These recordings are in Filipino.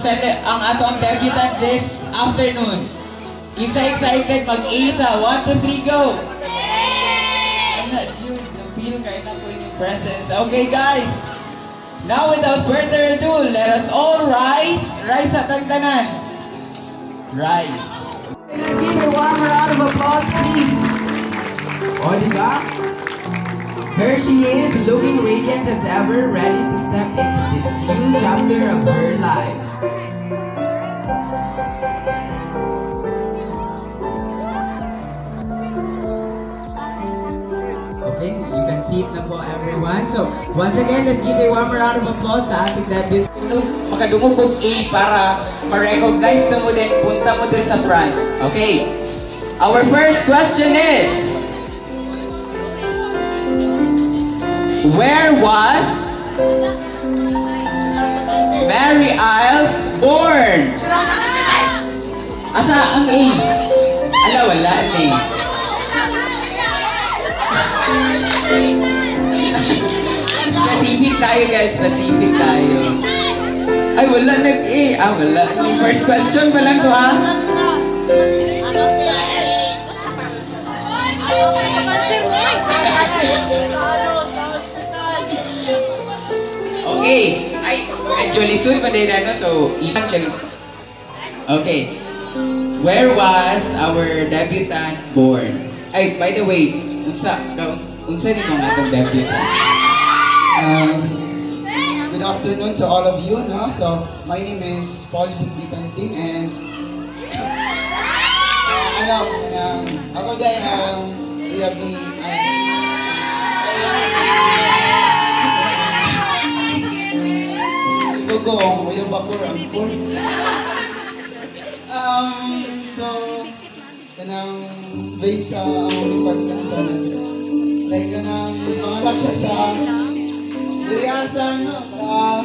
ang ato ang debutant this afternoon. Kinsa excited mag-A sa 1, 2, 3, go! I'm not sure. Feel kayo na po yung presence. Okay guys, now without further ado, let us all rise. Rise sa tagtanan. Rise. Let's give a warm round of applause, please. O, diba? Here she is, looking radiant as ever, ready to step into this new chapter of her life. Okay, you can see it na po, everyone. So, once again, let's give a warm round of applause sa ating debut. Makadungog po A para ma-recognize na mo din, punta mo din sa front. Okay, our first question is, where was Mary Iles born? Asa ang A? Ala, wala A. Specific tayo guys, specific tayo. Ay, wala nag-A. Wala. First question pa lang to ha. Okay. Ay, medyo lisod pa din so isang lang. Okay. Where was our debutant born? Ay, by the way, unsa ni mga atong debutant? Good afternoon to all of you, no? So, my name is Paul Bitanting and ako din, we have the Gogong, we have Bakur, Ampur. So, kanang based sa among podcast, like kanang pangalap siya sa Diriasan, no? Sa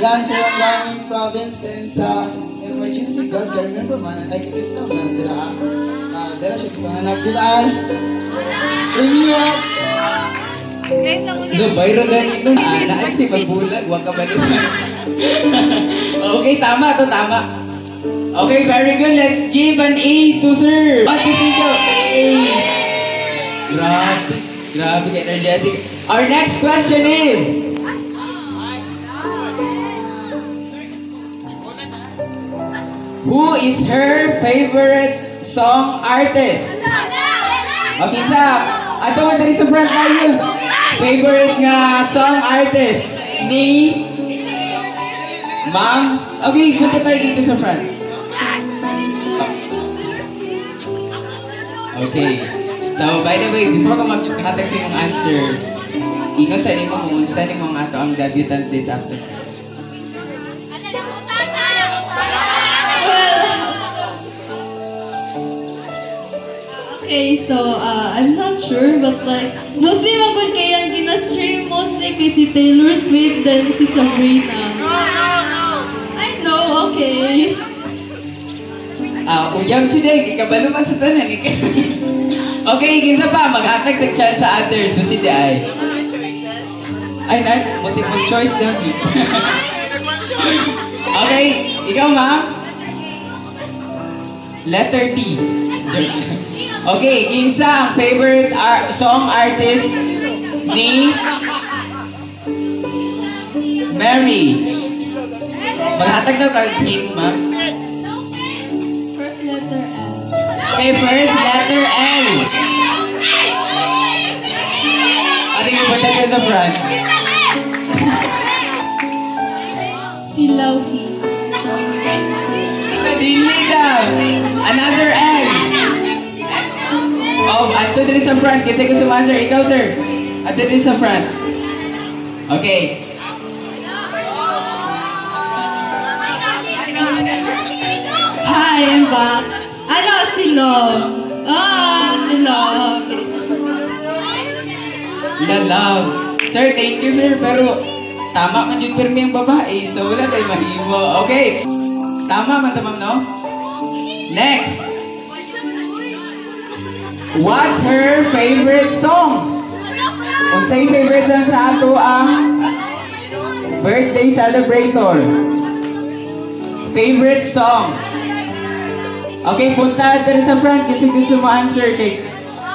Lansuan province then sa emergency God. I remember man, I can get na dira siya pangalap as Inyo. No, bayro ganito. Naayos magbulag, huwag ka ba naman. Okay, tama to, tama. Okay, very good. Let's give an A to sir. 1, 2, 3, go. A. Grabe ka energetic. Our next question is, who is her favorite song artist? Okay, sa ato mo dali sa front line. Favorite nga song artist ni Ma'am? Okay, punta tayo dito sa front. Okay. So, by the way, before ko magkakatag sa yung answer, ikaw sa inyo kung unsa ni mga ato ang debutant this afternoon. Okay, so I'm not sure, but like mostly magod kay ang gina-stream mostly kay si Taylor Swift then si Sabrina. I know, okay. Uyam today, kabalo man sa tanan. Okay, kinsa pa maghatag ng chance sa others, basta di ay. Ay, multiple choice daw dito. Okay, ikaw ma'am? Letter T. Okay, kinsa ang favorite song artist ni Mary? Maghatag na card hint, ma'am. First letter L. Okay, first letter L. Ate, punta ka sa front. Si Laufey. Nadili daw. Another L. Oh, ato din sa front. Kasi gusto mo answer. Ikaw, sir. Ato din sa front. Okay. Hi, I'm back. Ano, si Love. Si Love. Love. Sir, thank you, sir. Pero, tama man yung pirmi ang babae. So, wala tayo mahimo. Okay. Tama man tamam, no? Next. What's her favorite song? Unsay favorite song sa ato ang birthday celebrator? favorite song. Okay, punta dito sa front kasi gusto mo answer kay...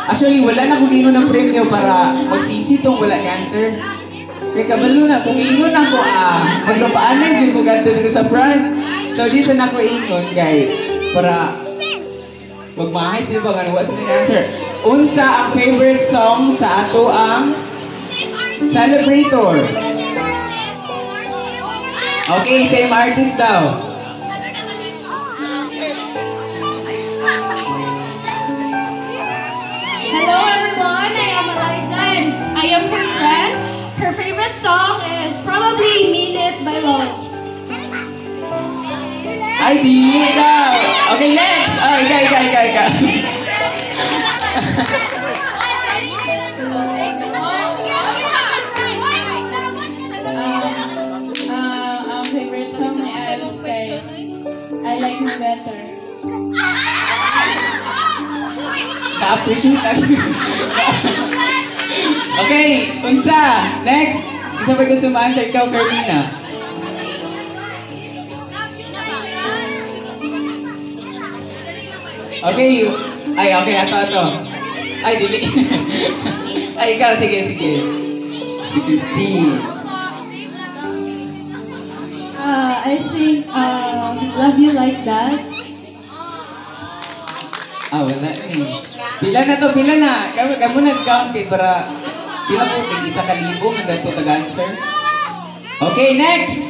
Actually, wala na kung ingon ng premyo para magsisi tong wala ni answer. Kay kabalo na, kung ingon ako, maglupaanan dyan ko ganito dito sa front. So, di sa na ko ingon, kay, para magmahay sila ba, what's the answer? Unsa ang favorite song sa ato ang Celebrator? Okay, same artist daw. Hello everyone, I am Eliza and I am her friend. Her favorite song is probably Mean It by Lolo. Ay, di daw. Okay, next. Oh, ikaw. Ang favorite song ni Alice kay I Like Me Better. Na-appreciate na. Okay, unsa. Next. Isa pa gusto ma-answer ikaw, Carmina. Okay. Ay, okay. Ato. Ay, dili. Ay, ikaw. Sige. Si Christine. I think Love You Like That. Wala ni. Pila na. Kamu nag-count kay para pila po kay isa ka libo nga dato tag-answer. Okay, next.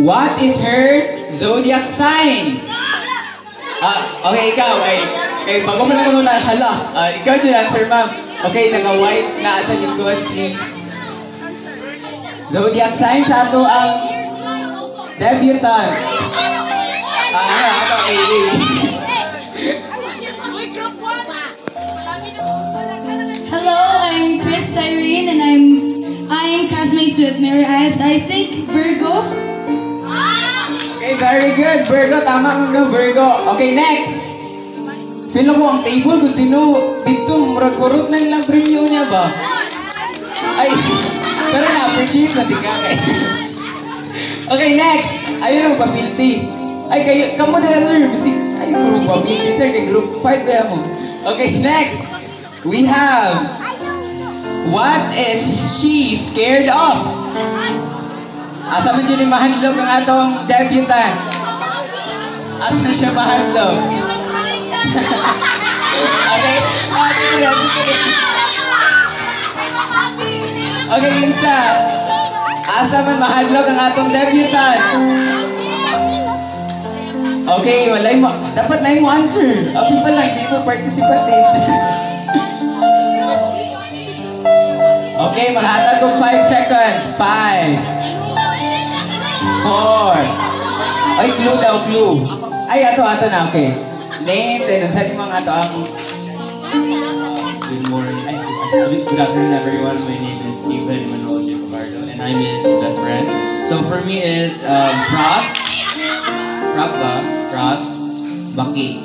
What is her zodiac sign? Okay, ikaw. Kay bago mo lang na hala. Ikaw yung answer, ma'am. Okay, naka-white na sa likod, please. Zodiac sign sa ato ang debutant. Hello, I'm Chris Irene and I'm classmates with Mary Ice. I think Virgo. Okay, very good. Virgo, tama mo ng Virgo. Okay, next. Feel mo ang table kung dito, murag-kurot na nilang premyo niya ba? Ay, pero na-appreciate na din ka kay. Okay, next. Ayun ang papilti. Ay, kamo na sir. Ay, group papilti, sir. Kay group 5 ba mo? Okay, next. We have, what is she scared of? Asa man dyan yung mahadlog ang atong debutant? Asa siya mahadlog? Okay, okay, Insa. Asa man mahadlog ang atong debutant? Okay, walay mo. Dapat na mo answer. Abi pa lang, di mo participative. Okay, maghatag ko 5 seconds. 5 4 Ay, clue daw, clue. Ay, ato na, okay. Name, then sa limang ato ang... Good morning. Good afternoon, everyone. My name is Steven Manuel Giacobardo, and I'm his best friend. So for me is Frog. Frog ba? Frog. Baki.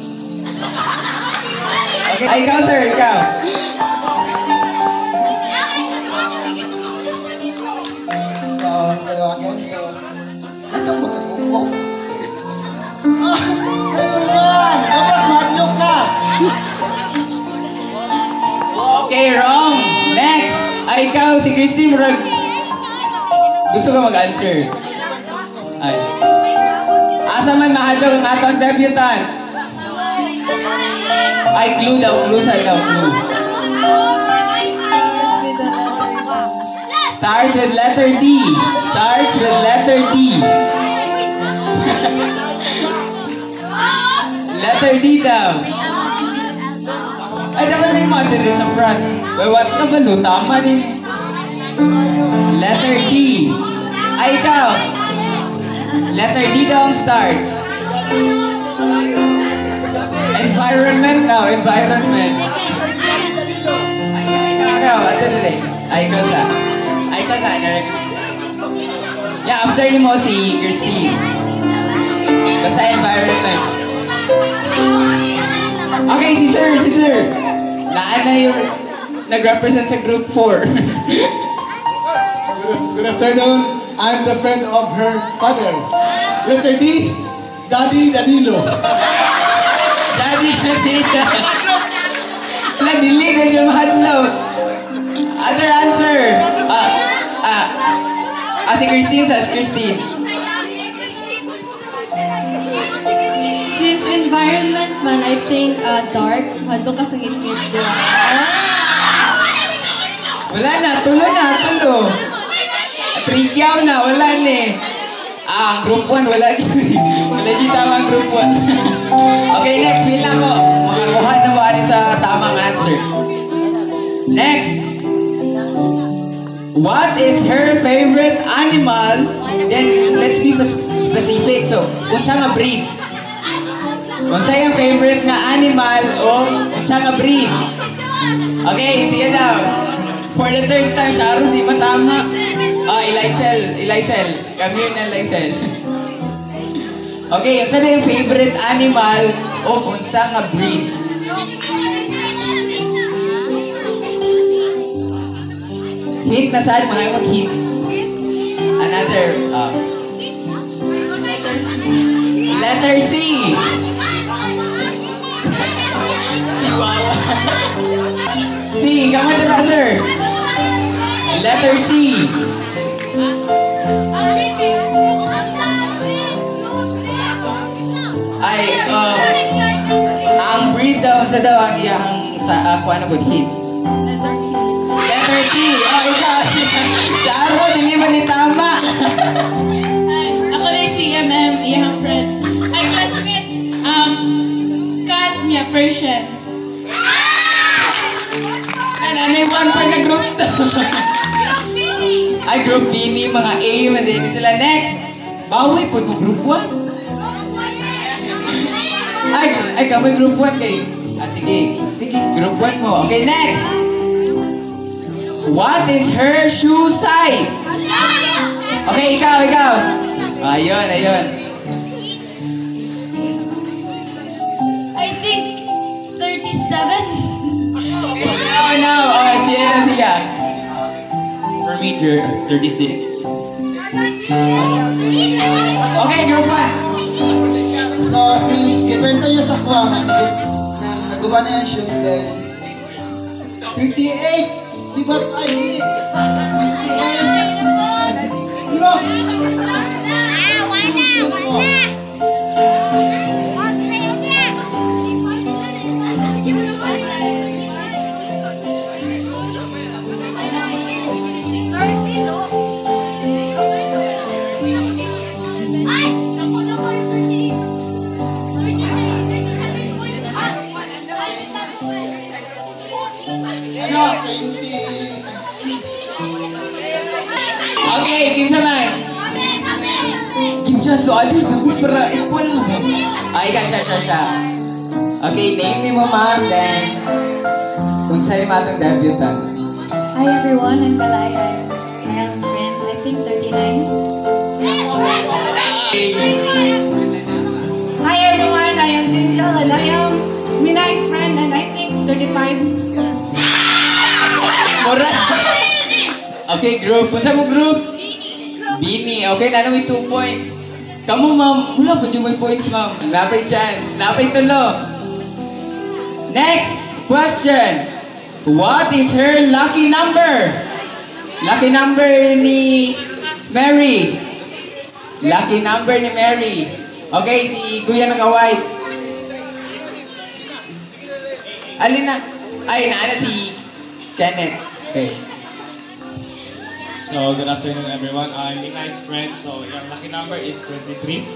Okay, ay, ikaw, sir, ikaw. So, hello again. So, ano magkagumo? Ganun man! Dapat madlok ka! Okay, wrong. Next. Ay, ikaw, si Christy Murag. Gusto ka mag-answer? Ay. Asa man mahadlog ang atong debutant? Ay, clue daw. Clue sa daw. Clue. Start with letter D. Starts with letter D. Letter D daw. Ay, dapat na yung mga diri sa front. Wait, what ka ba, no? Tama din. Letter D. Ay, ikaw. Letter D daw ang start. Environment daw, environment. Ay, ikaw. Ato dili. Ay, ikaw sa. Ay, siya sa. Yeah, after ni mo si Christine. Basta environment. Okay, si sir. Naan na yung nag-represent sa group 4. Good afternoon. I'm the friend of her father. Letter D, Daddy Danilo. Daddy Danilo. Wala, dili na siya mahadlaw. Other answer. Si Christine says Christine. Since environment man, I think dark. Hado ka sa ngit-ngit, di ba? Wala na, tulo. Trigyaw na, wala ni. Group 1, wala dyan. Wala dyan tamang group 1. Okay, next, wheel ako. Makakuha na ba sa tamang answer? Next. What is her favorite animal? Then, let's be specific. So, unsa nga breed? Unsa yung favorite nga animal o unsa nga breed? Okay, siya daw. For the third time, Sharon, di matama. Elysel. Come here na, Elysel. Okay, unsa na yung favorite animal o unsa nga breed? Hint na saan mo na mag-hint. Another, letter C. Si Wawa. C, kamu na sir. Letter C. Ay, ang breed daw sa daw ang iyang sa ako ano good hint. Letter T. Oh, ikaw. Charo, dili man ni tama. Ako na si MM, iyang friend. Ay, classmate, cat niya, Persian. Ano yung one point na group to? Ay, group B ni mga A, madini sila. Next. Bawi po mo group 1. Ay, kamay group 1 kay. Sige, group 1 mo. Okay, next. What is her shoe size? Okay, ikaw. Ayun. I think 37. No. Siya. For me, 36. Okay, group 1. So, since kikwento niyo sa kuha na naguba na yung shoes, then 38! Di ba tayo? 38! Look! Okay, kinsa man. Give just so others na po para equal mo. Ay, siya. Okay, name me mo ma'am, then unsa ni matong debutant? Hi everyone, I'm Kalaya. I'm Niall's friend, I think 39. Hi everyone, I am Cynthia and I am Minai's friend and I think 35. Mura. Okay, group. Unsa mo group? Bini. Okay, nanaway 2 points. Kamu ma'am, wala pa yung may points ma'am. Napay chance. Napay tulo. Next question. What is her lucky number? Lucky number ni Mary. Lucky number ni Mary. Okay, si Kuya naka-white. Alin na? Ay, naana si Kenneth. Okay. So, good afternoon everyone. I'm Minai's friend. So, your lucky number is 23.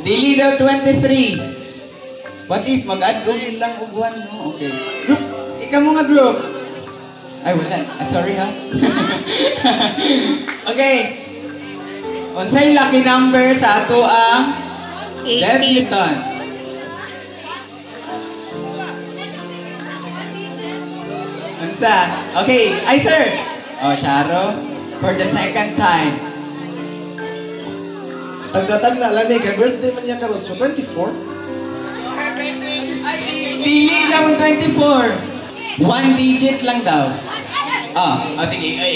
Dili daw 23. What if mag-add go lang og 1 mo? Okay. Group. Ikaw mo nga group. Ay, wala. Sorry ha. Okay. Unsay lucky number sa ato ang debutant? Unsa? Okay. Ay, sir. Oh, Sharo. For the second time. Tagdatag na lang kay birthday man niya karon, so 24. Ay, dili lang 24. 1 digit lang daw. Sige. Ay.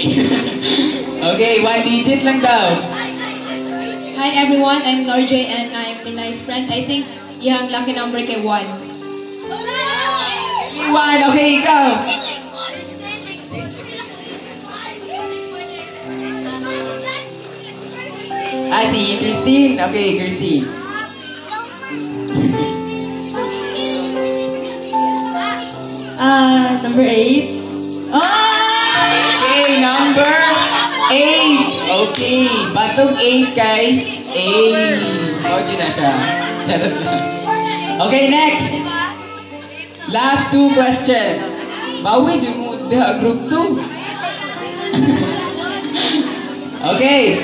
Okay, 1 digit lang daw. Hi everyone, I'm Norjay and I'm a nice friend. I think yung lucky number kay 1. 1, okay, ikaw. Si Christine. Okay, Christine. Number 8. Okay, number 8. Okay, batong 8 kay A. Oji na siya. Charot lang. Okay, next. Last 2 question. Bawi, dyan mo group 2. Okay.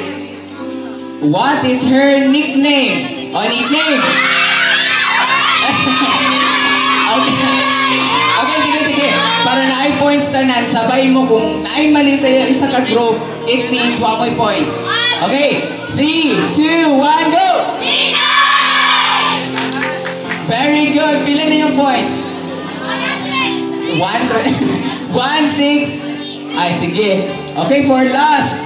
What is her nickname? Nickname. Okay, sige. Para na ay points tanan, sabay mo kung naay mali sa isa ka group, it means 1 may points. Okay, 3, 2, 1, go! Very good. Pila na yung points? 1, 6. Ay, sige. Okay, for last.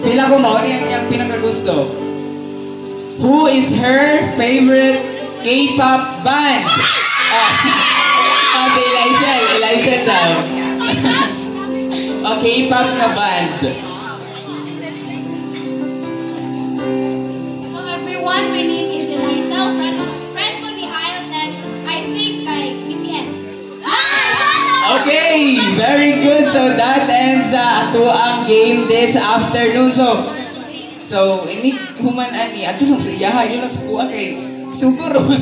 Pila ko mo, yung pinakagusto. Who is her favorite K-pop band? Okay, Eliza daw. K-pop na band. Hello everyone, my name is Eliza, friend ko ni Hiles, and I think kay BTS. Okay, very good. So that ends ato ang game this afternoon. So ini human ani ato lang sa iyaha, yun lang sa kuha kay siguro ko.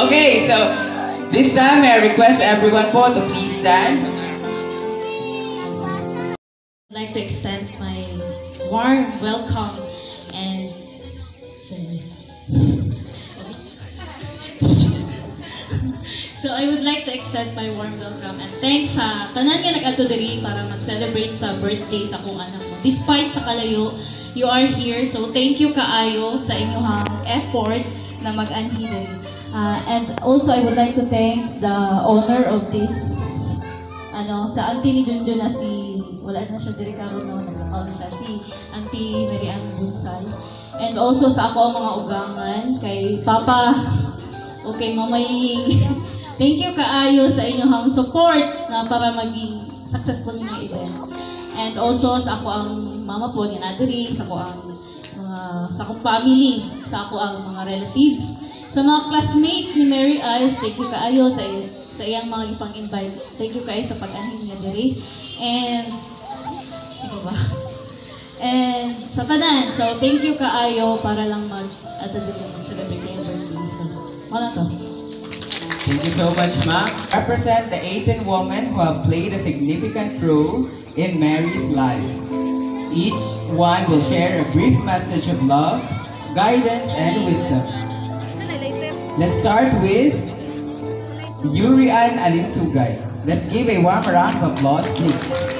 Okay, so this time I request everyone po to please stand. I'd like to extend my warm welcome and so I would like to extend my warm welcome and thanks sa tanan nga nag-adto diri para mag-celebrate sa birthday sa akong anak mo. Despite sa kalayo, you are here. So thank you kaayo sa inyong effort na mag-anhi diri. And also I would like to thank the owner of this sa auntie ni Junjun na wala na siya diri karon no, nagtakaw na siya, si Auntie Mary Ann Bunsal. And also sa ako ang mga ugangan, kay Papa, okay, Mama Ying. Thank you kaayo sa inyong support na para maging successful yung event. And also sa ako ang mama po ni Nadiri, sa ako ang sa akong family, sa ako ang mga relatives, sa mga classmate ni Mary Ice, thank you kaayo sa iyang mga ipang-invite. Thank you kaayo sa pag-anhin niya diri. And sige ba? And sa tanan, so thank you kaayo para lang mag-celebrate sa iyong birthday. Wala to. Thank you so much, ma'am. Represent the 18 women who have played a significant role in Mary's life. Each one will share a brief message of love, guidance, and wisdom. Let's start with Yurian Alinsugay. Let's give a warm round of applause, please.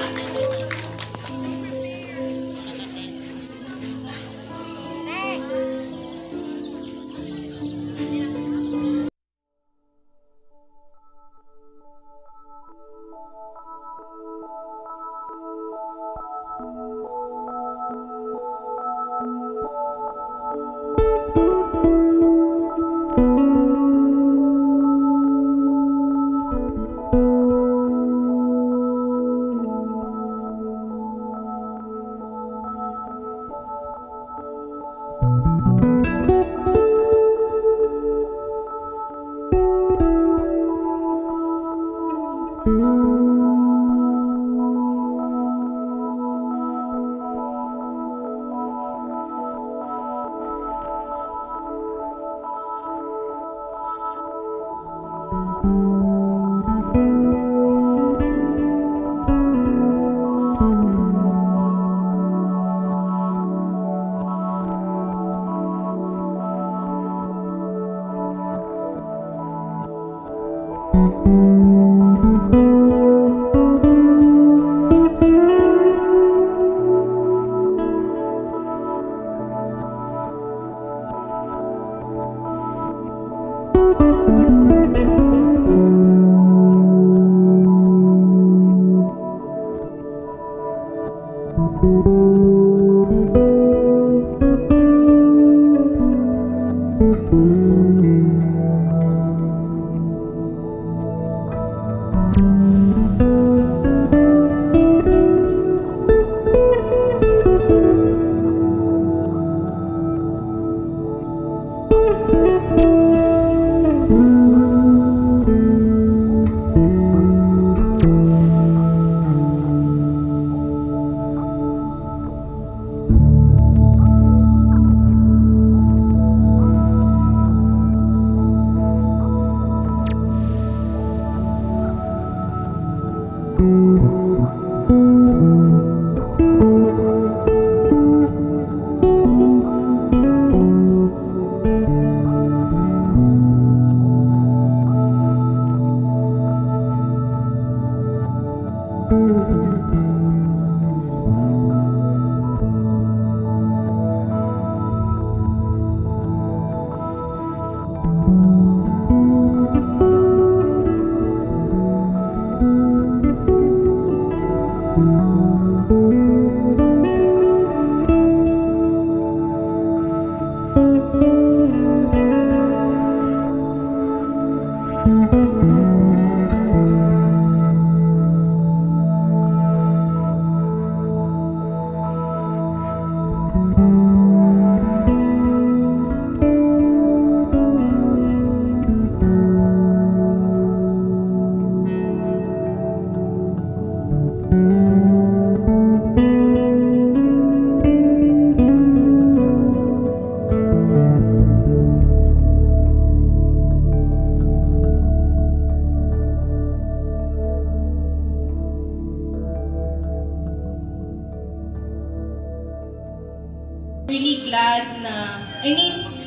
Really glad na,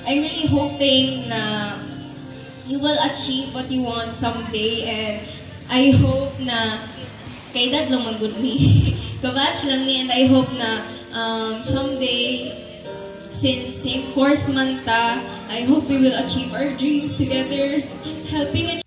I'm really hoping na you will achieve what you want someday, and I hope na kay dad lang mag-good me. Kabatch lang ni, and I hope na someday, since same course man ta, I hope we will achieve our dreams together, helping each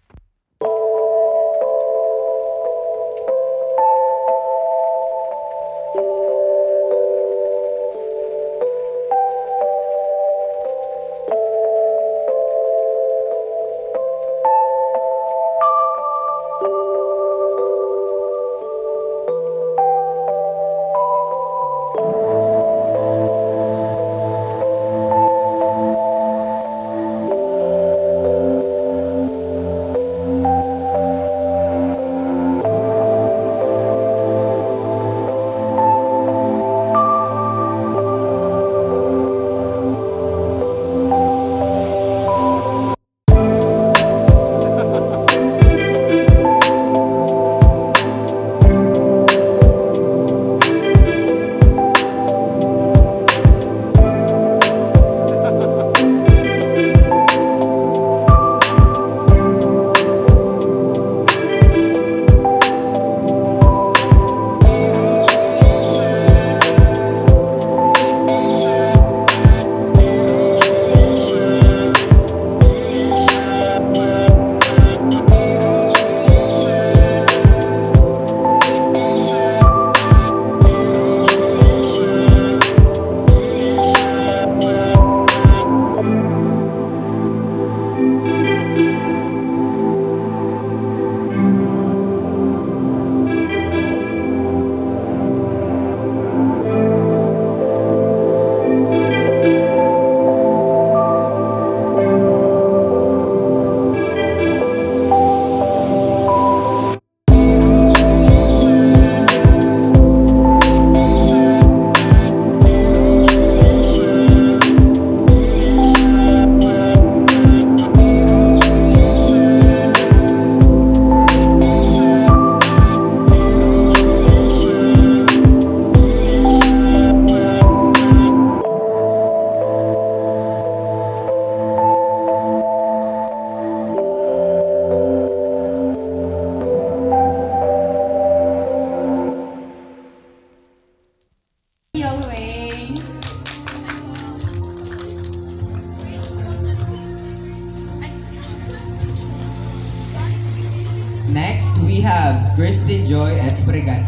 Next, we have Christy Joy Espregan.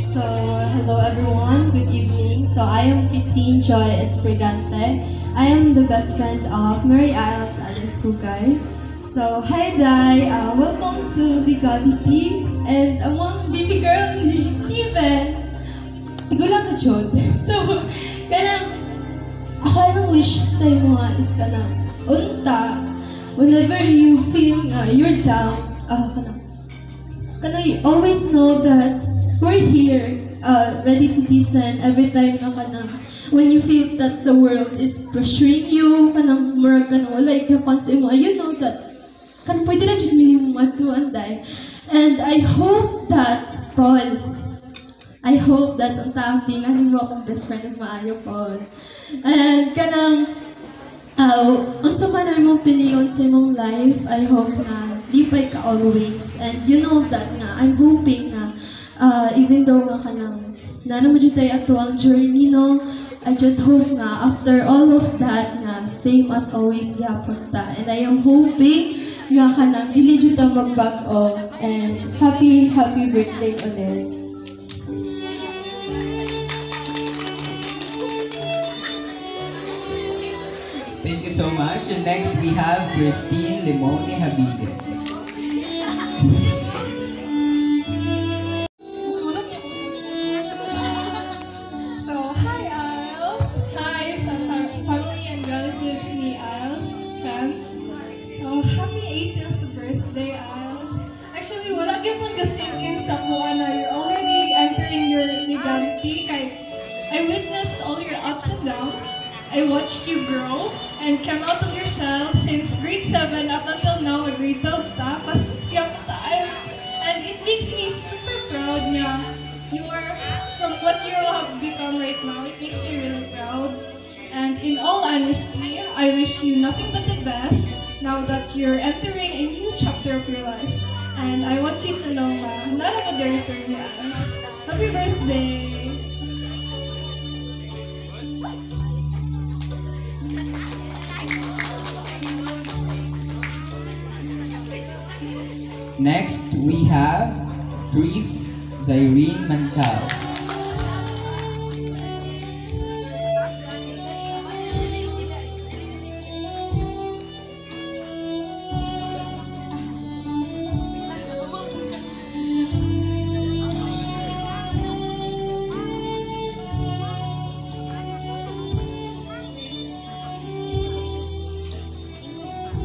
So, hello everyone, good evening. So, I am Christine Joy Esprigante. I am the best friend of Mary Isles Alinsugay. So, hi Dai, welcome to the Gravity and among baby girl ni Steven. Gulang na jud. So, kanang ako lang wish sa imo is kanang unta whenever you feel na you're down, kanang you always know that we're here, ready to listen every time na kanang when you feel that the world is pressuring you, kanang murag kanang wala ikapan sa imo, you know that kan pwede na dyan minimum matuan dahil. And I hope that, Paul, I hope that unta tinganin mo akong best friend ng maayo, Paul. And kanang, unsa man ang mong piliyon sa imong life, I hope na lipay ka always. And you know that nga, I'm hoping na, even though nga kanang, na naman dyan tayo ato ang journey, no? I just hope nga, after all of that nga, same as always, yapon ta. And I am hoping nga kanang dili jud ta mag-back off, and happy birthday ulit. Thank you so much. And next we have Christine Limone Habides. So, hi Isles! Hi sa family and relatives ni Isles, friends. So, happy 80th birthday, Isles. Actually, wala gyud man gasing in sa kuha na you're already entering your legality. Kay I witnessed all your ups and downs. I watched you grow and come out of your shell since grade 7 up until now, grade 12 ta, paspits kaya po taayos. And it makes me super proud niya. You are, from what you have become right now, it makes me really proud. And in all honesty, I wish you nothing but the best now that you're entering a new chapter of your life. And I want you to know na naramadaritor niya. Happy birthday! Next, we have Chris Zyrene Mancal.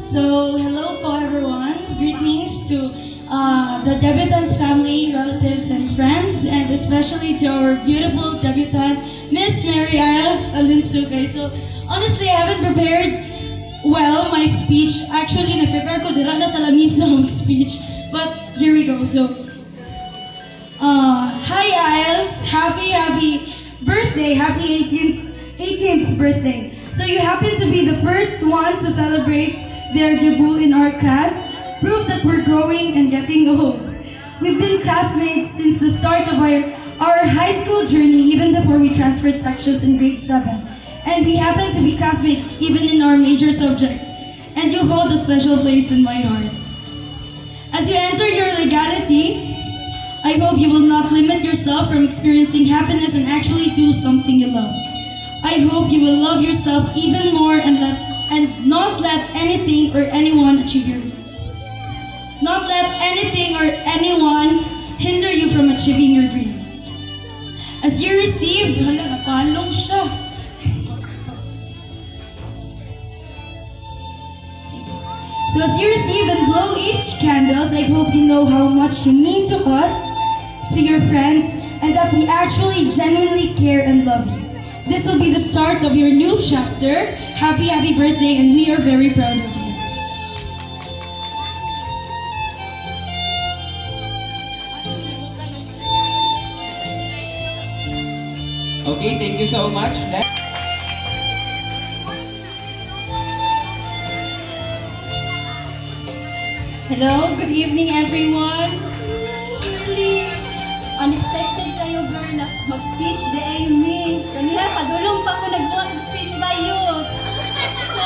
So, hello po everyone. Greetings to the debutant's family, relatives, and friends, and especially to our beautiful debutant, Miss Mary Isles Alinsukay. So, honestly, I haven't prepared well my speech. Actually, nag-prepare ko dira na sa lamisa ang speech. But, here we go. So, hi Isles, happy birthday, happy 18th birthday. So, you happen to be the first one to celebrate their debut in our class. Proof that we're growing and getting old. We've been classmates since the start of our high school journey, even before we transferred sections in grade 7. And we happen to be classmates even in our major subject. And you hold a special place in my heart. As you enter your legality, I hope you will not limit yourself from experiencing happiness and actually do something you love. I hope you will love yourself even more and not let anything or anyone achieve your dreams. Not let anything or anyone hinder you from achieving your dreams. As you receive, napalong siya. So as you receive and blow each candles, I hope you know how much you mean to us, to your friends, and that we actually genuinely care and love you. This will be the start of your new chapter. Happy birthday, and we are very proud of you. Okay, thank you so much. Next. Hello, good evening everyone. Really unexpected kayo girl na mag-speech de Amy. Kanina padulong pa ko nagbuhat mag-speech by you. So,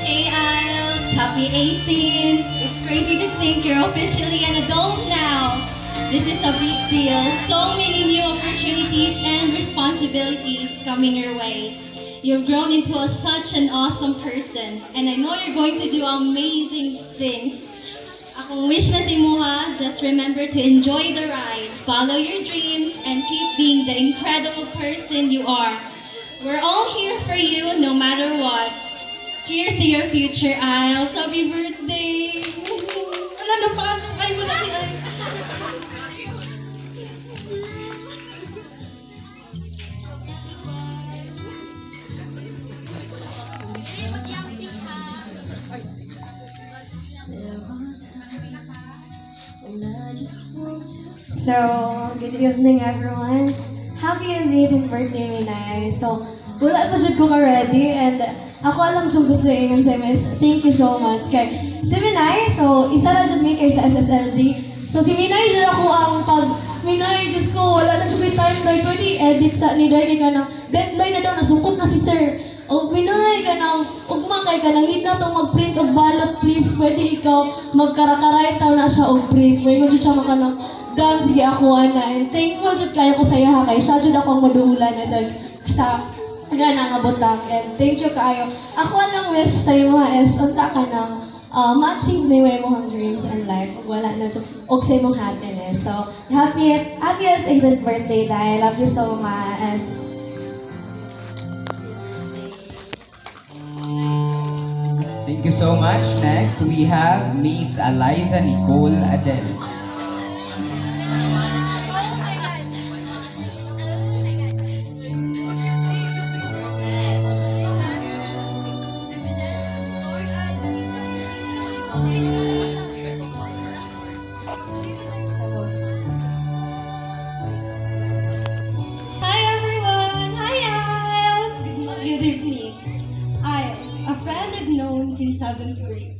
hey Isles, happy 18th. It's crazy to think you're officially an adult now. This is a big deal. So many new opportunities and responsibilities coming your way. You've grown into such an awesome person, and I know you're going to do amazing things. Akong wish na si Muha, just remember to enjoy the ride, follow your dreams, and keep being the incredible person you are. We're all here for you, no matter what. Cheers to your future, Isles. Happy birthday! Wala na pa, ay wala ni ay. So, good evening everyone. Happy 18th birthday, Minay. So, wala pa dyan ko ka-ready and ako alam dyan gusto ingon sa Miss. Thank you so much. Kay si Minay, so isa na dyan may kay sa SSLG. So, si Minay dyan ako ang Minay, Diyos ko, wala na dyan kay time na ito edit sa ni Daddy ka ng deadline na daw, nasukot na si Sir. O, Minay ka ng, ugma kay ka ng, need na itong mag-print og balot, please. Pwede ikaw magkarakaray taw na siya og print. May dyan siya maka ng, Dan, sige ako na. And thankful dyan kayo ko sa iya ha, kay siya dyan ako ang maduulan na dahil sa gana nga butang. And thank you kaayo. Ako lang wish sa iyo mga is, unta ka ng ma-achieve na yung mong dreams in life. Ug wala na dyan, og sa imong happiness. So, happiest 18th birthday, Dai. I love you so much. Thank you so much. Next, we have Miss Eliza Nicole Adel. since 7th grade.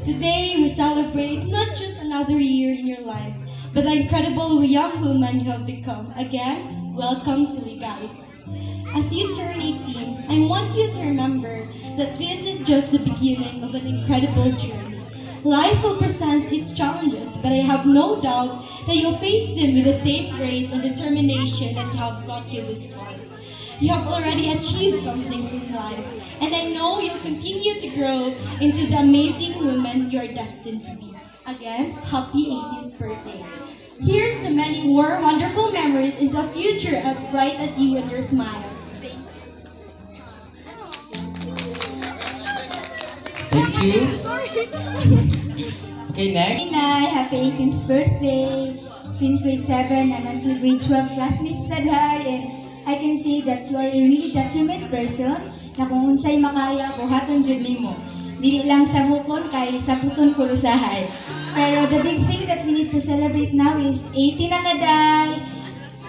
Today, we celebrate not just another year in your life, but the incredible young woman you have become. Again, welcome to Legality. As you turn 18, I want you to remember that this is just the beginning of an incredible journey. Life will present its challenges, but I have no doubt that you'll face them with the same grace and determination that have brought you this far. You have already achieved some things in life, and I know you'll continue to grow into the amazing woman you're destined to be. Again, happy 18th birthday. Here's to many more wonderful memories into a future as bright as you and your smile. Thank you. Okay, next. Inay, happy 18th birthday. Since grade 7 and until grade 12 classmates taday, and I can see that you are a really determined person na kung unsay makaya, buhaton jud nimo. Dili lang sa mukon kay sa puton kurusahay. Pero the big thing that we need to celebrate now is 18 na kaday.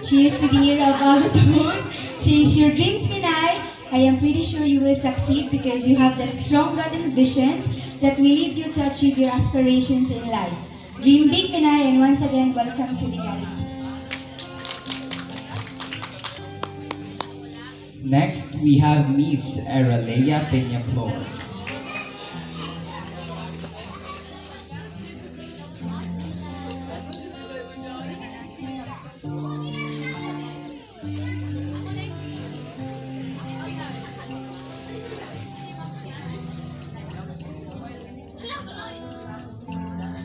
Cheers to the year of adulthood. Chase your dreams, Minay. I am pretty sure you will succeed because you have that strong God and visions that will lead you to achieve your aspirations in life. Dream big, Minay, and once again, welcome to Legality. Next, we have Miss Aralea Peñaflor.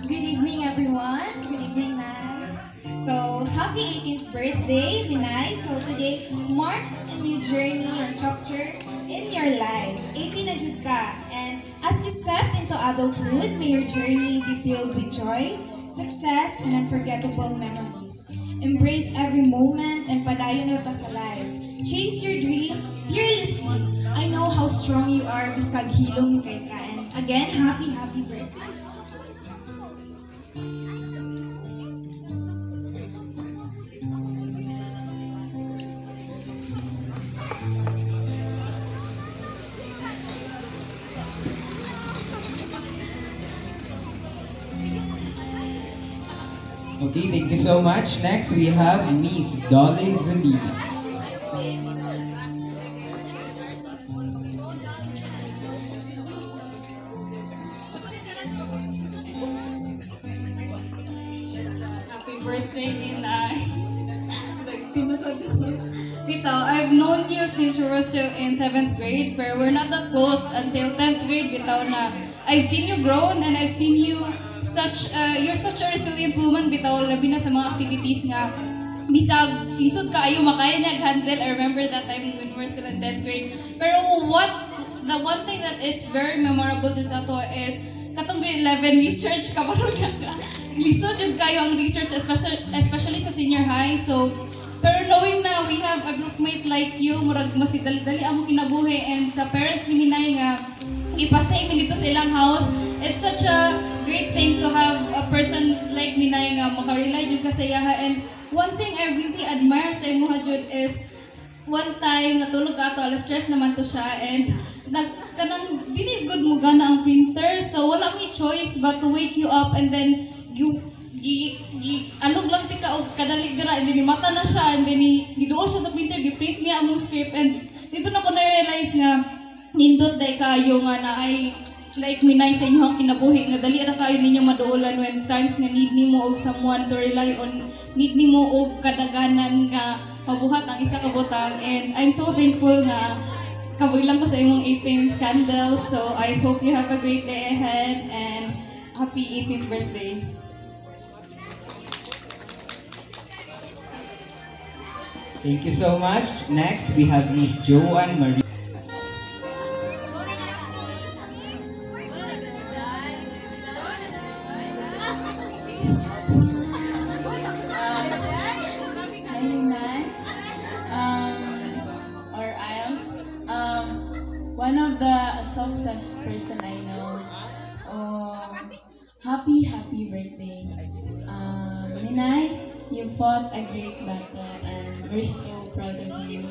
Good evening, everyone. Good evening, Naz. So, happy 18th birthday, Minay. So, today marks a new journey or chapter in your life. 18 na jud ka. And as you step into adulthood, may your journey be filled with joy, success, and unforgettable memories. Embrace every moment and padayon ra ta sa life. Chase your dreams fearlessly. I know how strong you are, biskag hilom kay ka. And again, happy birthday. Okay, thank you so much. Next, we have Miss Dolly Zulina. Happy birthday, Inay. Vito, I've known you since we were still in 7th grade, but we're not that close until 10th grade, Vito, na I've seen you grown and I've seen you you're such a resilient woman, Bitaw, labi na sa mga activities nga bisag isod kaayo makaya nag-handle. I remember that time when we were still in 10th grade. Pero the one thing that is very memorable din sa to is katong grade 11 research kabalo niya ka. Lisod yun kayo ang research, especially sa senior high. So, pero knowing na we have a groupmate like you, murag masidali-dali ang kinabuhi, and sa parents ni Minay nga ipastay mi dito sa ilang house. It's such a great thing to have a person like Minay nga makarely jud kasayaha. And one thing I really admire sa imo jud is one time natulog ka ato, alas stress naman to siya, and kanang dili good mo gana ang printer, so wala may choice but to wake you up, and then you alog lang tika og kadali dira, and then mata na siya, and then giduol siya sa printer, gi-print niya among script. And dito na ko na-realize nga nindot day kayo nga na ay like Minay sa inyong kinabuhi nga dali ra kayo ninyo maduolan when times nga need nimo og someone to rely on, need nimo og kadaganan nga pabuhat ang isa ka butang. And I'm so thankful nga kaboy lang ko sa imong 18th candle. So I hope you have a great day ahead and happy 18th birthday. Thank you so much. Next, we have Miss Joanne Marie. One of the softest person I know. Happy birthday. Minay, you fought a great battle and we're so proud of you.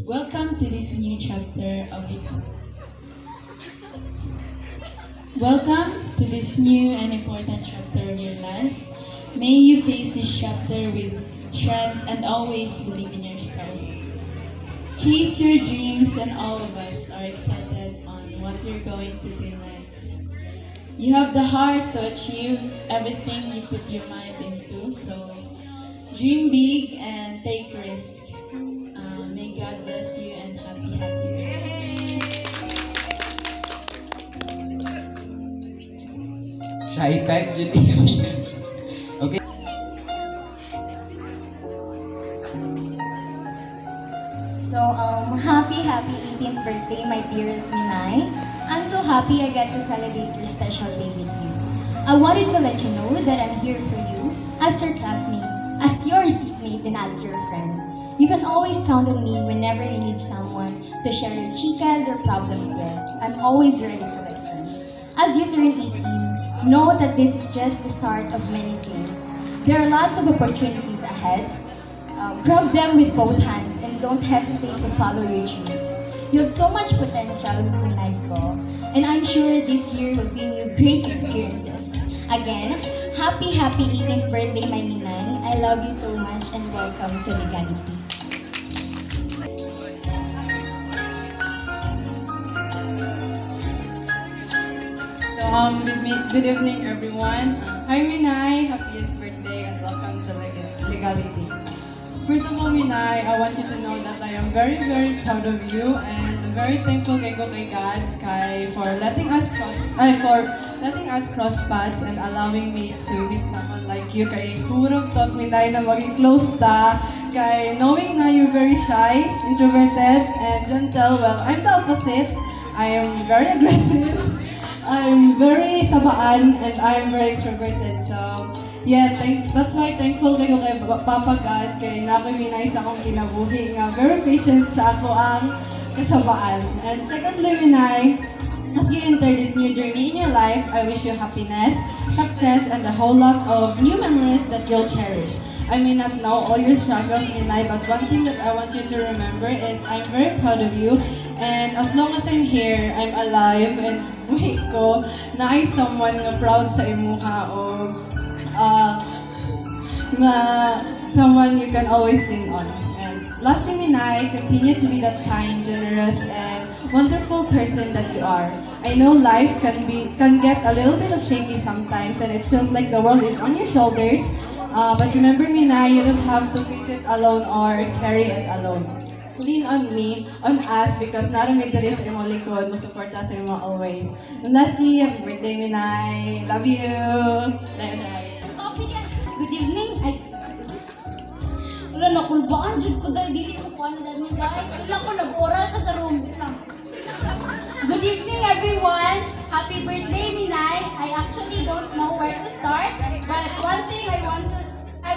Welcome to this new chapter of it. Welcome to this new and important chapter of your life. May you face this chapter with strength and always believe in yourself. Chase your dreams, and all of us are excited on what you're going to do next. You have the heart to achieve everything you put your mind into, so dream big and take risk. May God bless you and happy birthday. Shy type, dyan easy. Okay. So, happy 18th birthday, my dearest Minay. I'm so happy I get to celebrate your special day with you. I wanted to let you know that I'm here for you as your classmate, as your seatmate, and as your friend. You can always count on me whenever you need someone to share your chicas or problems with. I'm always ready to listen. As you turn 18, know that this is just the start of many things. There are lots of opportunities ahead. Grab them with both hands and don't hesitate to follow your dreams. You have so much potential, Minay ko, and I'm sure this year will bring you great experiences. Again, happy 18th birthday, my Minay. I love you so much and welcome to Legality. Good evening, everyone. Hi, Minay. Happiest birthday and welcome to Legality. First of all, Minay, I want you to know that I am very, very proud of you and I'm very thankful kay God for letting us cross paths and allowing me to meet someone like you. Kay who would have thought, Minay, na maging close ta? Kay knowing na you're very shy, introverted, and gentle. Well, I'm the opposite. I am very aggressive. I'm very sabaan and I'm very extroverted. So, yeah, that's why thankful kayo kay Papa God kay nakoy Minay sa akong kinabuhi nga very patient sa ako ang kasabaan. And secondly, Minay, as you enter this new journey in your life, I wish you happiness, success, and a whole lot of new memories that you'll cherish. I may not know all your struggles in life, but one thing that I want you to remember is I'm very proud of you. And as long as I'm here, I'm alive, and buhay ko na ay someone nga proud sa imuha o na someone you can always lean on. And lastly, Minay, continue to be that kind, generous, and wonderful person that you are. I know life can get a little bit of shaky sometimes, and it feels like the world is on your shoulders. But remember, Minay, you don't have to fix it alone or carry it alone. Lean on me, on us, because naramid na rin sa imong likod, musuporta sa imo always. And lastly, happy birthday, Minay. Love you! Good evening. Wala na kulbaan dyan ko dahil dili ko kuha na dahil ni Day. Wala ko nag-oral ka sa room. Lang. Good evening, everyone. Happy birthday, Minay. I actually don't know where to start, but one thing I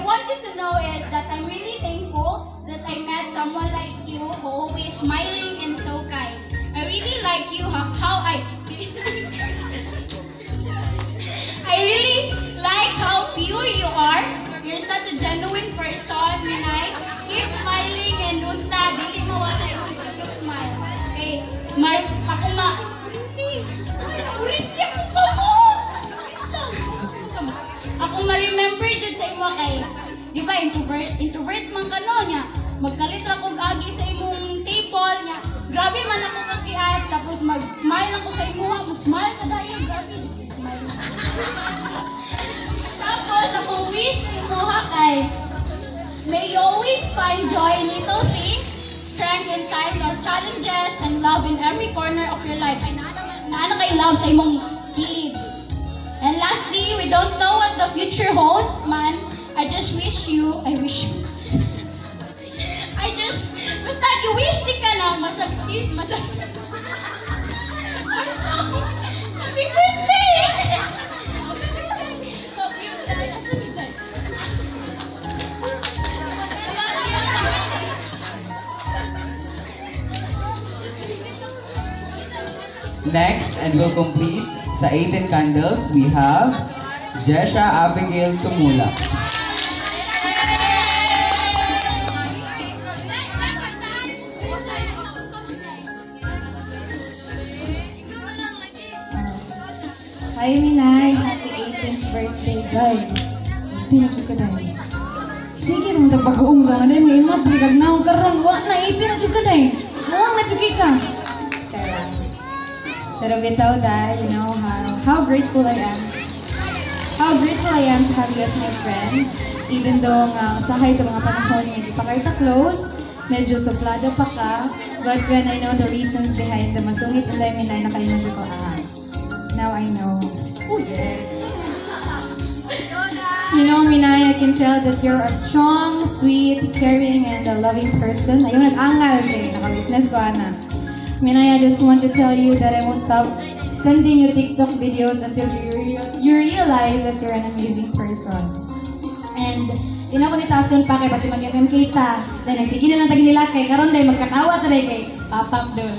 want you to know is that I'm really thankful that I met someone like you who always smiling and so kind. I really like you I really like how pure you are. You're such a genuine person, Minay. Keep smiling and unta, dili mo wala yung smile. Okay, ako ma-remember dyan sa imo kay, di ba, introvert man ka no, niya. Magkalitra kong agi sa imong table, niya. Grabe man ako kakiat, tapos mag-smile ako sa imo, mag-smile ka dahil, grabe, smile. Tapos ako wish sa imo kay, may you always find joy in little things, strength in times of challenges, and love in every corner of your life. Ay, naano kay love sa imong kilid. And lastly, we don't know what the future holds, man. I wish you, basta you-wish di ka na, masagsid. Happy birthday! Next, and we'll complete sa 18 candles, we have Jesha Abigail Tumula. Hi, Minay. Happy 18th birthday, day. Pinagod ka, day. Sige, nung tagpag-uong sa nga, day. May imat, ligag na ako karoon. Wa na, 18 na ka, day. Muwang na ka. Charot. Pero bitaw, day, you know how grateful I am. How grateful I am to have you as my friend. Even though usahay ito mga panahon, hindi pa kayo close, medyo suplado pa ka, but when I know the reasons behind the masungit and Minay na kayo medyo ko, now I know. Ooh, yeah. You know, Minay, I can tell that you're a strong, sweet, caring, and a loving person. Ayun, nag-angal kayo. Naka-witness ko, Ana. Minay, I just want to tell you that I won't stop sending you TikTok videos until you realize that you're an amazing person. And di na ko nitason pa kay basi mag-MMK ta. Then sige na lang tagi nila kay karon day magkatawa ta day kay Papam dol.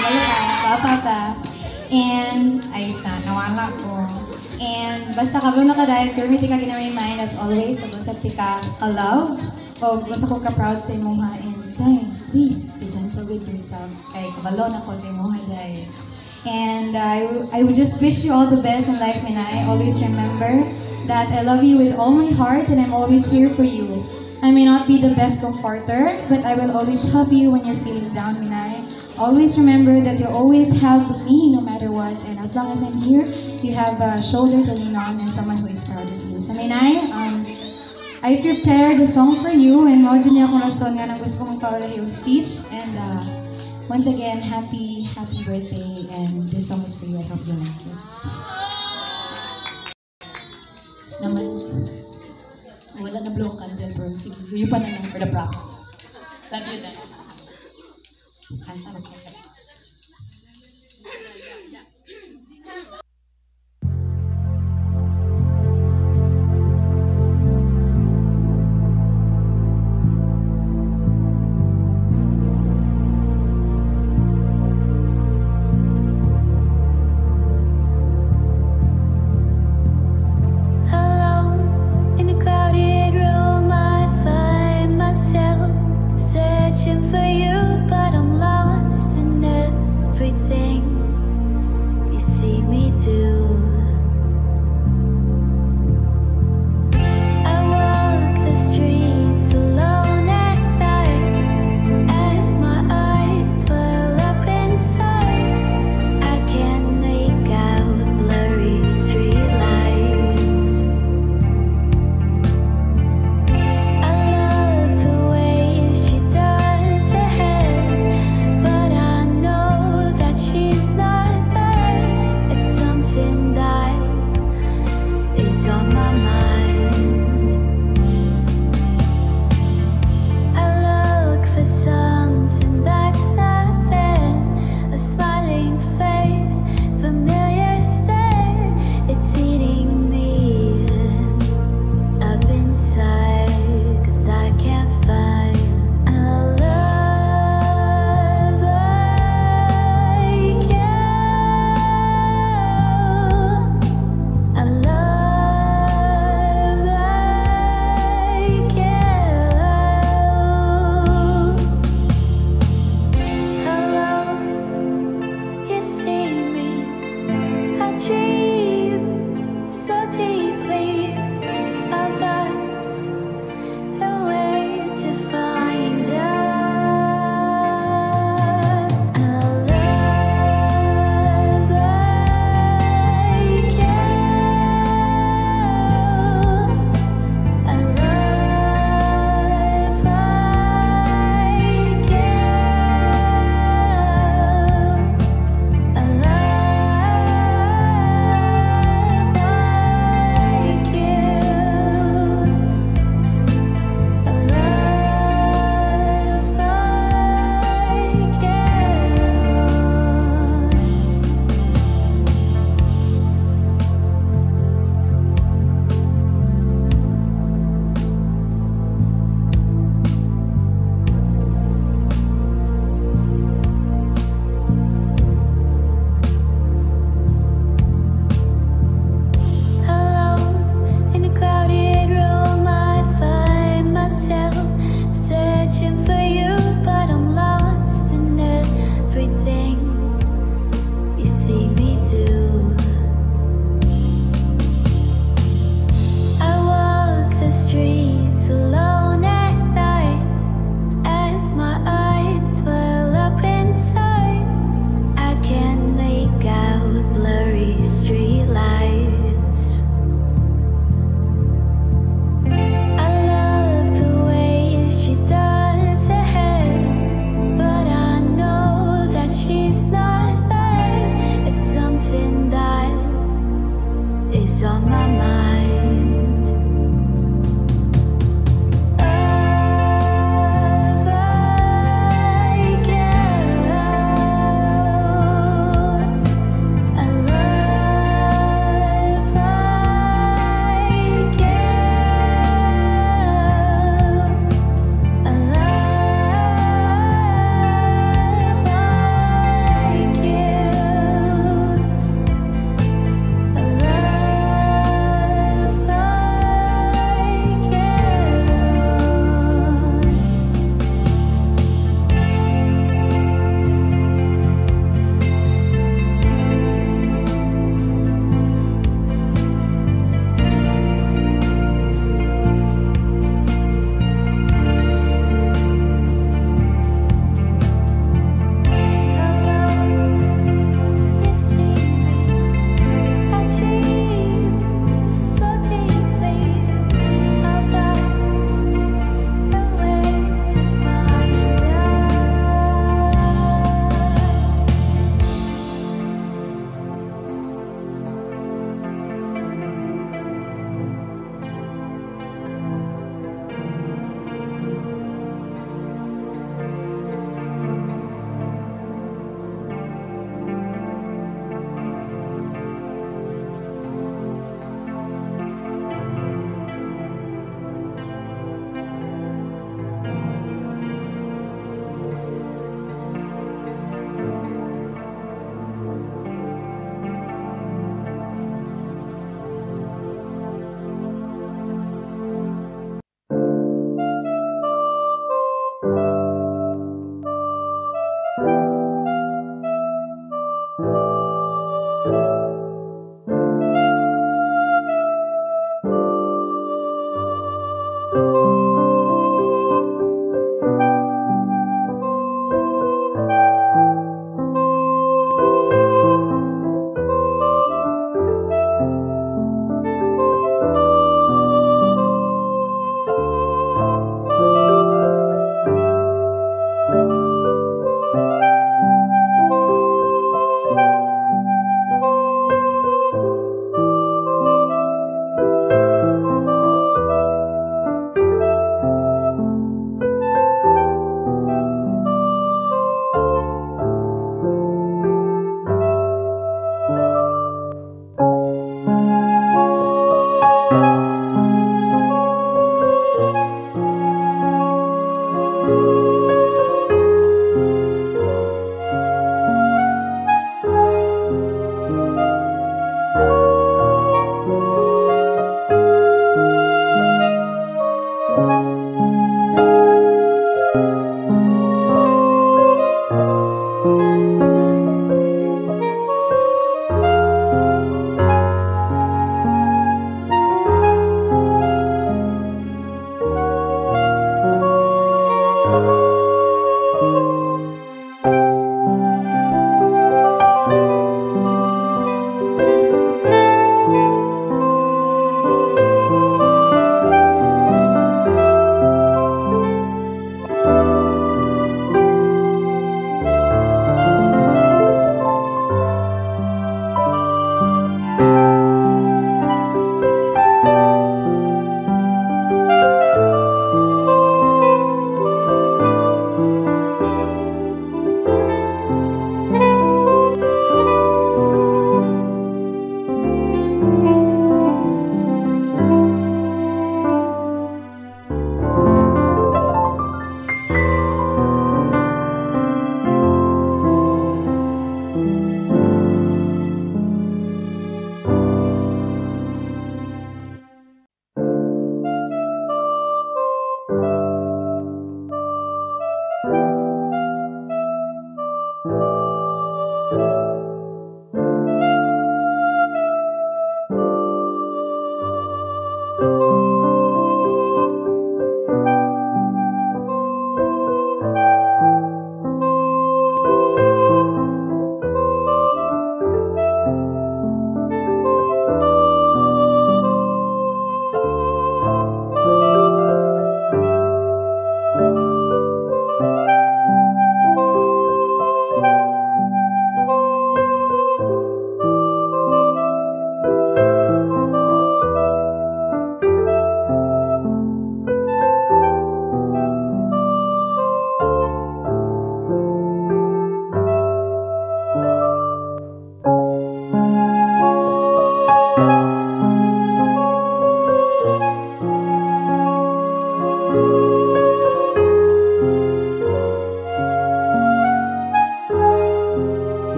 Awalo ka, papa ta. And ay sa nawala ko. And basta kablo na ka dahil permit ka ginamay mind as always sa concept ka love o basta ko ka proud sa imong ha. And dahil please be gentle with yourself. Kay kabalo na ko sa imong dahil. And I would just wish you all the best in life, Minay. Always remember that I love you with all my heart and I'm always here for you. I may not be the best comforter, but I will always help you when you're feeling down, Minay. Always remember that you always have me no matter what. And as long as I'm here, you have a shoulder to lean on and someone who is proud of you. So, Minay, I prepared a song for you and mao dyan niya akong rason nga nang gusto kong paulahi yung speech. And once again, happy birthday, and this song is for you. I hope you like it. Naman, wala na blow candle, bro. Sige, yun pa naman for the props. Love you, Dad. Kanta.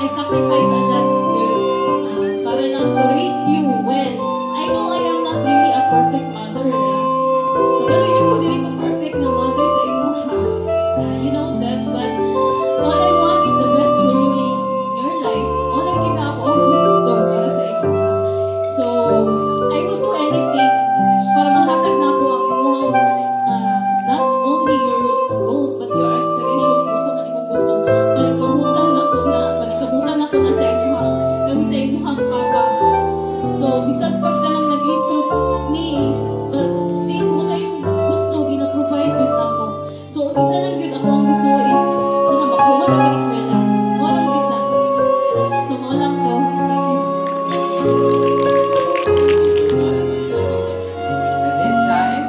I sacrifice a lot para lang to raise you well. I know I am not really a perfect mother. Kabalo yun ko, dili ko perfect na mother sa imo ha. You know that, but all I want is the best for you in your life. All ang kita ako ang gusto para sa imo ha. So, I will do anything para mahatag na ako ang imuhang not only your goals but your aspiration kung sa maning gusto. Panikabutan ako na sa imuhang kami sa imuhang papa. So, bisag pag ka nang nag-lisod ni but still kung sa yung gusto gina-provide yun ako. So, isa lang yun ako ang gusto is sana makuha siya ka iswela. Marang kita sa so, maalam ko. At this time,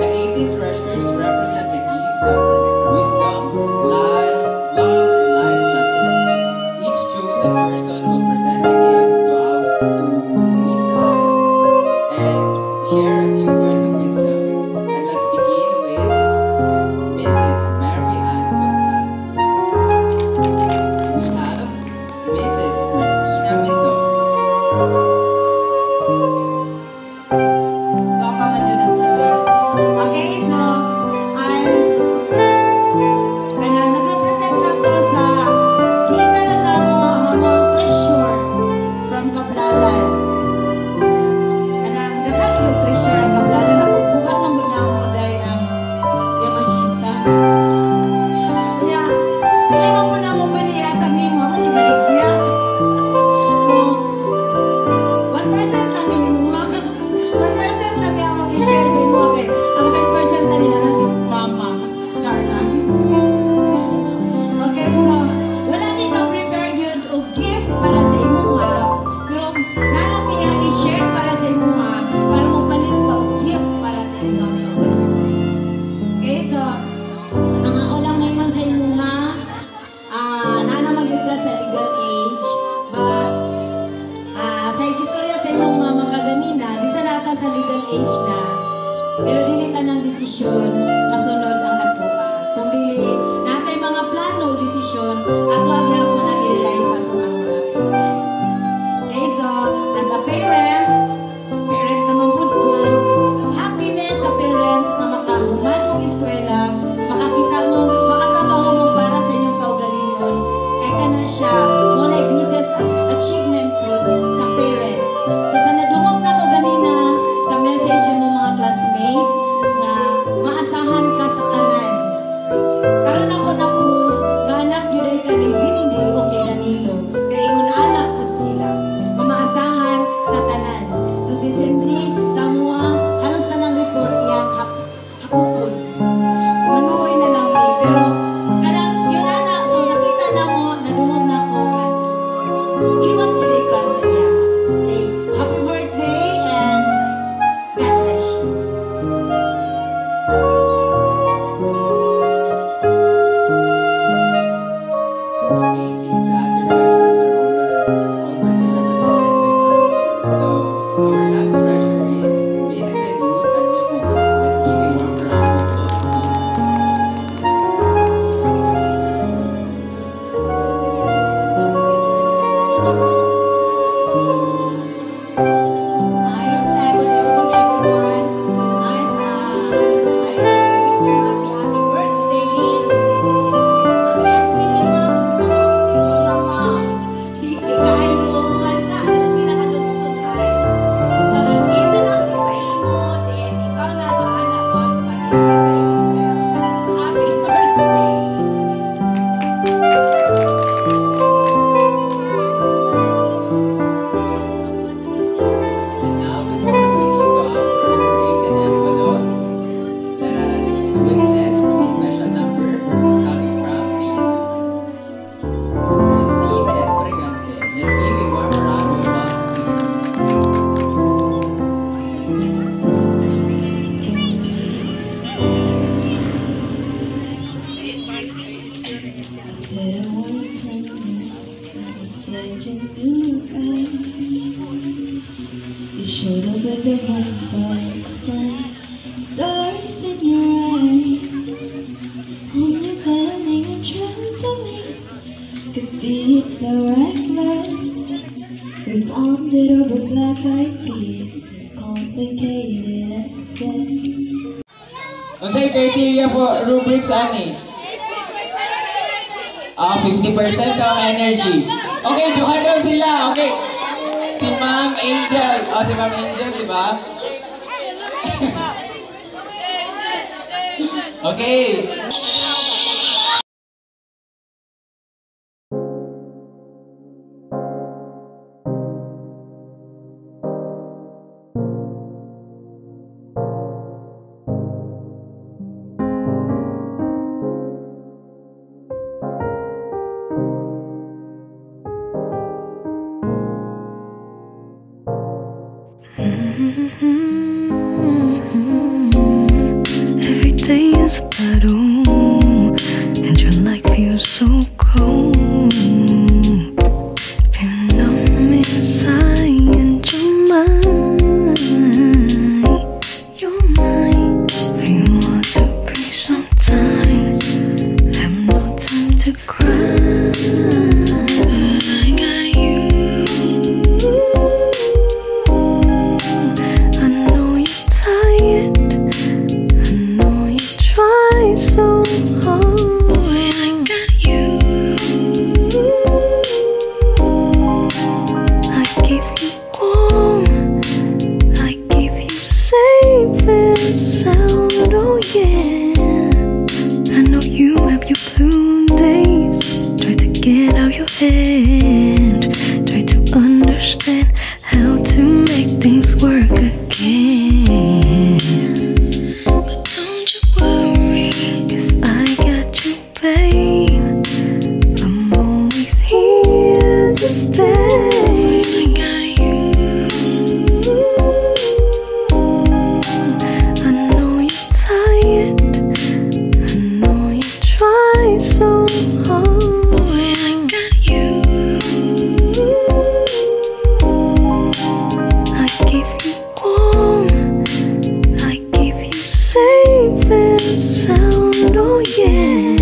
the 18 treasures represent the gifts of wisdom, life, love, and life lessons. Each chosen person will present a gift to Miss Alice and share a few words of wisdom. And let's begin with Mrs. Mary Ann Gonzalez. We have Mrs. Christina Mendoza. Okay, so kanang nag-represent ako sa isa lang na mo ang among treasure from Kablalan. Kanang daghan yung treasure ang Kablalan ako buhat man gud na ako dai ang Yamashita. Kaya dili mo muna mo bili atag nimo mo ni balik niya. So 1% lang nimo. 1% lang yung among i-share sa imo kay ang 10% na nila na si Mama Charla. Okay, so wala ni ka prepare yun o gift para sa imo ha. Pero nalang niya i-share para sa imo ha para mapalit ka o gift para sa imo. Okay, so ang ako lang ngayon sa imo ha nana magyud sa legal age but sa istorya sa imong mga makaganina, di sa nata sa legal age na. Pero dili ka ng desisyon, kasunod ang ato. Kung dili, natay mga plano o desisyon, ato ang hapon na i-realize ato ang mga. Okay, so, as a parent naman po ko, happiness sa parents na makahuman mong eskwela, makakita mo, makakabaho mo para sa inyong kaugalingon. Kaya ka na siya, muna greatest achievement po sa parents. So sa nadungog na ko ganina sa message mo mga classmate na maasahan ka sa tanan. Karon ako na proof nga anak gyud ka ni Cindy o kay Danilo. Kay ingon anak pud sila. Maasahan sa tanan. So si Cindy sa mga halos tanang report iyang hapupon. Manuoy na lang ni pero kanang yun anak so nakita na mo nadungog na ko. Iwan today ka sa iya. Okay. Happy birthday and God bless you. Okay, since the other treasures are already represented by us. So, our last treasure is Mrs. Ruth Tanyamong. Let's give a warm round of applause, Ayos na, good evening everyone. Ayos na. Happy birthday. Bless me ni Mama. Busy kayo. Wala. Sila kalungsod kayo. So, given ako sa imo, then ikaw na bahala ko para sa imo. Happy birthday. And now, before we proceed to our break and envelopes, let us witness a special number coming from Miss Christine Esprigante. Let's give a warm round of applause, please. Said I wanted tenderness, and I said you knew right. You showed up with the fireworks and stars in your eyes. On your bed, and your trampoline could be it's so reckless. We bonded over black eyed peas, complicated excess. Unsay criteria po rubrics ani? 50% daw ang energy. Okay, duha daw sila. Okay. Si Ma'am Angel. Si Ma'am Angel, di ba? Okay. Every day is a battle, and your life feels so cold. You're numb inside, and you're mine. Feel hard to breathe sometimes. Have no time to cry. I got you. I know you're tired. So hard, I got you. I give you warm, I give you safe and sound. Oh yeah, I know you have your blue days. Try to get out your head, try to understand how to make things work again. I'm always here to stay. I got you. I know you're tired. I know you try so hard. Boy, I got you. I give you warm. I give you safe and sound. Oh yeah.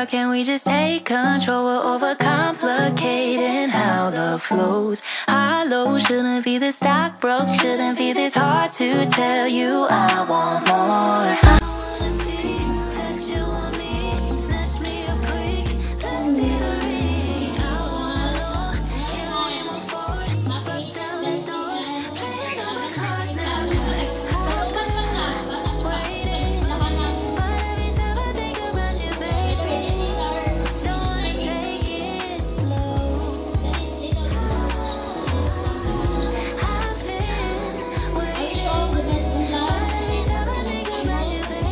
Can we just take control? We're overcomplicating how love flows. High low shouldn't be this stock broke, shouldn't be this hard to tell you I want more. I wanna see that you want me, snatch me up quick, let's see the ring. I wanna know, can we move forward, bust down the door, playing all the cards now, 'cause I've been waiting, but every time I think about you, baby, don't wanna take it slow. I've been waiting, but every time I think about you, baby.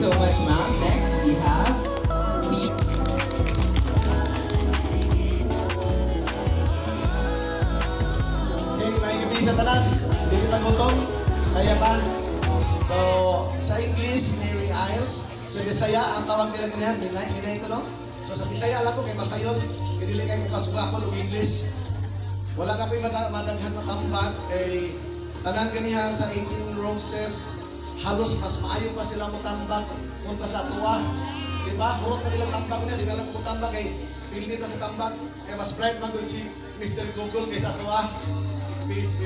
so much, ma'am. Next, we have Okay, nakikinig sa tanan. Dili sa gutom. Kaya ba? So, sa English, Mary Isles. Sa Bisaya, ang tawag nila ganyan, Minay ito, no? So, sa Bisaya, alam ko, kay Masayon, hindi kayo kukasugakon o English. Wala ka pa madaghan na tambag, eh, tanan ganiha sa 18 Roses, halos mas maayo pa sila mo tambag kung pa sa tuwa. Diba? Kurot na nilang tambag niya, di na lang mo tambag, kay pili sa tambag. Kaya mas bright man doon si Mr. Google kaysa tuwa. Peace.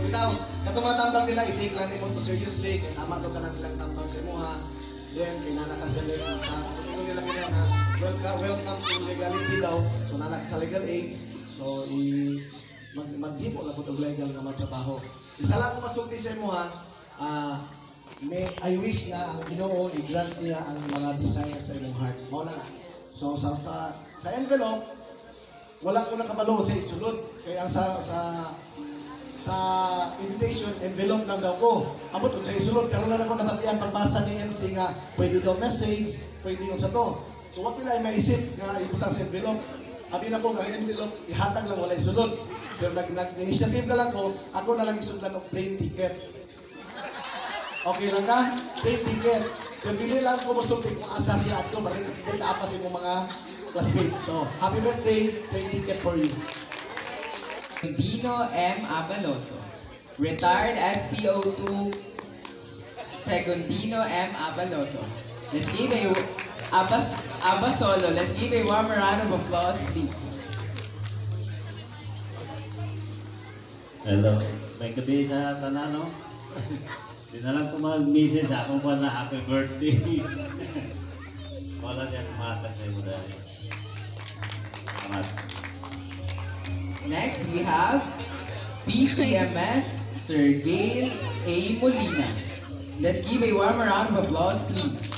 Itaw, katong mga tambag nila, i-take lang nimo to seriously, kaya tama to ka na nilang tambag sa imuha. Then, pinanakaselect sa kung nila kanya na welcome to legality daw. So, nanak sa legal age. So, mag-hipo lang po legal na magtrabaho. Isa lang ko masulti sa imuha, I wish na ang Ginoo i-grant niya ang mga desires sa imong heart. Mao na. So, sa envelope, wala ko nakabalood sa isulod. Kaya ang sa invitation, envelope lang daw ko. Amot sa isulod, karoon lang ako nabatian pagbasa ni MC nga, pwede daw message, pwede yung sa to. So what nila ay maisip nga ibutang sa envelope. Abi na ko, ang envelope, ihatag lang, wala isulod. Pero nag-initiative na lang ko, ako na lang isuldan ng plane ticket. Okay lang ka? Plane ticket. Pero dili lang ko masulti kung asa siya at ko, maring apas yung mga classmates. So, happy birthday, plane ticket for you. Dino M. Abaloso, retired SPO2 Segundino M. Abaloso. Let's give a Abasolo. Let's give a warm round of applause, please. Hello. May gabi sa tanano. Di na lang ko mag-message akong pa na happy birthday. Wala niya kumatag sa iyo dahil. Salamat. Next, we have PCMS Sergey A. Molina. Let's give a warm round of applause, please.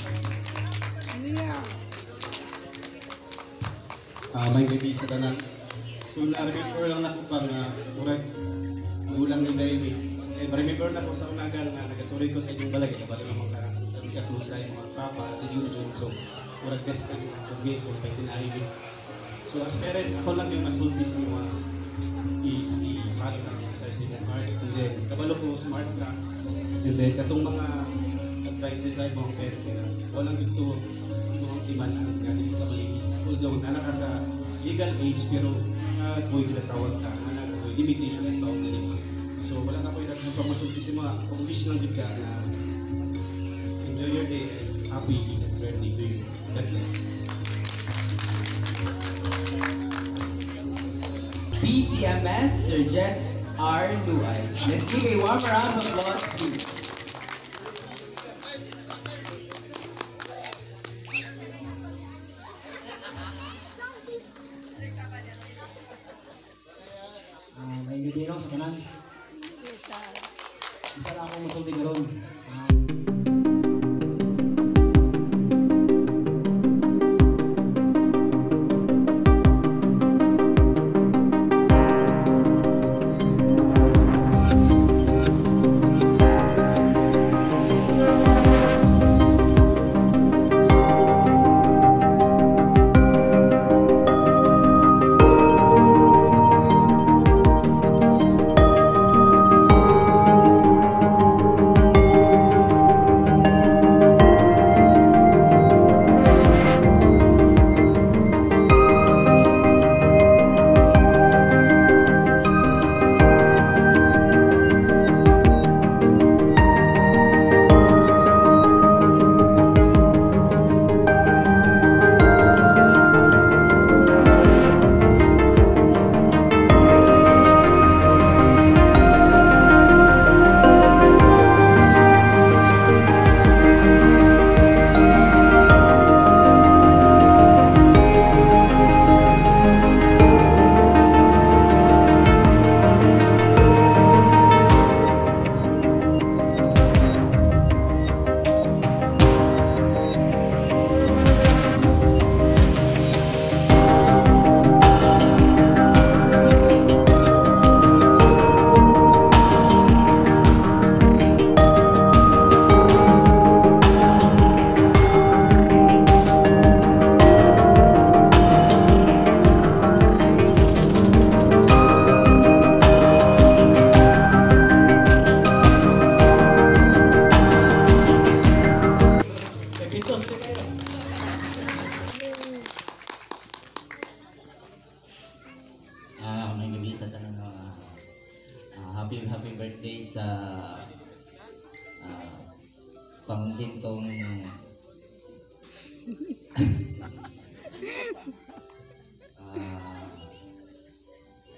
May gabi sa tanan. So, na-remember lang na ko pa na kurag ulang ni baby. Ma-remember na ko sa unagan na nagasuri ko sa inyong balay. Kabalo naman ka sa katlusay, mga papa, si Junjun. So, kurag best friend ng game for 1990. So, as parent, ako lang yung masulti sa mga i-follow na sa inyong heart. And then, kabalo ko smart ka. And then, katong mga advices sa mga parents nila. Walang ito mga timan nga hindi ka malinis. Although, nanak ka sa legal age, pero ko'y pinatawag ka, ko'y limitation and boundaries. So, wala na ko'y nagpamasulti si mga kung wish lang din ka na enjoy your day and happy birthday to you. God bless. PCMS Sergeant R. Luay. Let's give a warm round of applause, please. May bibiro sa kanan. Isa na akong masulti karon.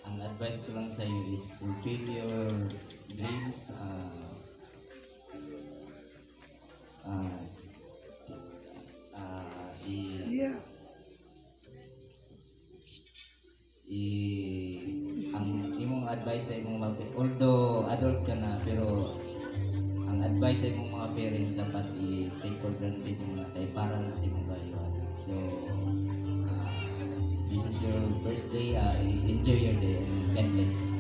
ang advice ko lang sa iyo is fulfill your dreams. Ang imong advice sa imong mga although adult ka na, pero ang advice sa imong mga parents dapat i-take for granted yung mga kay para lang sa imong bayuan. So this is your birthday, enjoy your day and God bless.